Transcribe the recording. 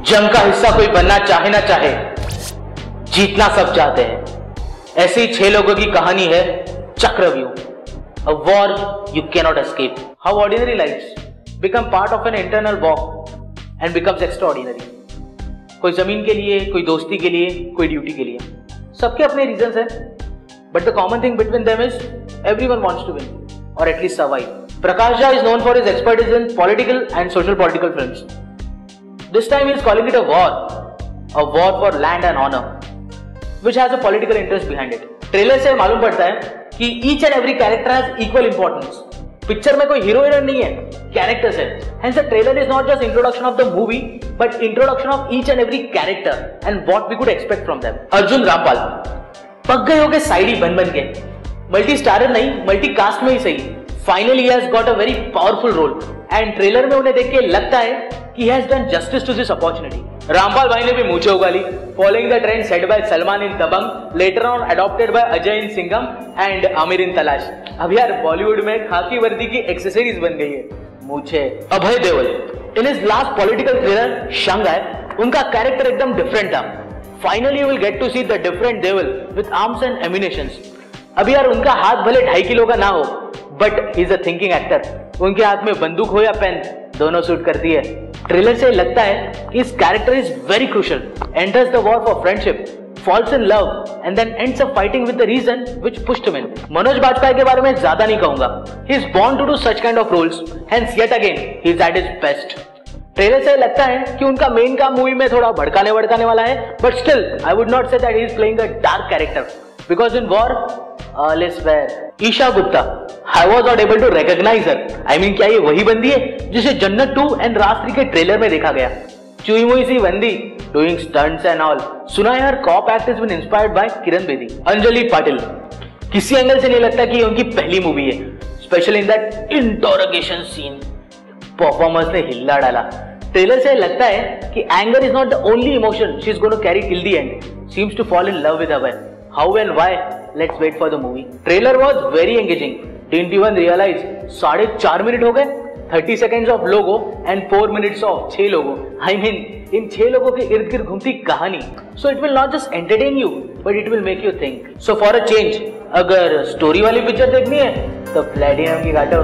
जंग का हिस्सा कोई बनना चाहे ना चाहे, जीतना सब चाहते हैं। ऐसे ही 6 लोगों की कहानी है चक्रव्यूह, a war you cannot escape. How ordinary lives become part of an internal war and becomes extraordinary. कोई जमीन के लिए, कोई दोस्ती के लिए, कोई ड्यूटी के लिए, सबके अपने रीजंस हैं, but the common thing between them is everyone wants to win or at least survive. Prakash Jha is known for his expertise in political and social political films. This time he is calling it a war for land and honor, which has a political interest behind it. Trailer से मालूम पड़ता है कि each and every character has equal importance. Picture में कोई hero heroine नहीं है, characters है. Hence the trailer is not just introduction of the movie, but introduction of each and every character and what we could expect from them. Arjun Rampal पक गए होगे side ही बन के, मल्टी स्टारर नहीं, मल्टी कास्ट में ही सही. Finally he has got a very powerful role and trailer में उन्हें देख के लगता है कि he has done justice to this opportunity. Rampal भाई ने भी मूंछें उगा ली, following the trend set by Salman in Dabangg, later on adopted by Ajay in Singham and Aamir इन तलाश. अब यार बॉलीवुड में खाकी वर्दी की एक्सेसरीज बन गई है मूंछें. Abhay Deol in his last political thriller Shanghai, उनका कैरेक्टर एकदम डिफरेंट था. Finally you will get to see the different Deol with arms and ammunitions. अब यार उनका हाथ भले 2.5 किलो का ना हो, but he is a thinking actor. उनके हाथ में बंदूक हो या पेन, दोनों सूट करती है. ट्रेलर से लगता है कि इस character is very crucial, enters the war for friendship, falls in love and then ends up fighting with the reason which pushed him in. Manoj Bajpayee के बारे में ज्यादा नहीं कहूंगा. He is born to do such kind of roles, hence yet again he is at his best. Trailer से लगता है कि उनका मेन काम मूवी में थोड़ा भड़काने वाला है, but still I would not say that he is playing a dark character because in war all is fair. Isha Gupta, I was not able to recognize her. I mean क्या ये वही बंदी है जिसे जन्नत 2 एंड राज 3 के ट्रेलर में देखा गया? चुई मुई सी बंदी, doing stunts and all. सुना है हर cop act has been inspired by Kiran Bedi. Anjali Patil, किसी एंगल से नहीं लगता कि ये उनकी पहली मूवी है, specially in that interrogation scene. Performance ने हिला डाला. ट्रेलर से लगता है कि anger is not the only emotion she is going to carry till the end. Seems to fall in love with Abhay. How and why? Let's wait for the movie. Trailer was very engaging. Didn't even realise 4.5 minute हो गए. 30 seconds of लोगो and 4 minutes of 6 लोगो. I mean in 6 लोगों के इर्द गिर्द घूमती कहानी. So it will not just entertain you, but it will make you think. So for a change, अगर स्टोरी वाली पिक्चर देखनी है तो प्लेटिनम की काटो.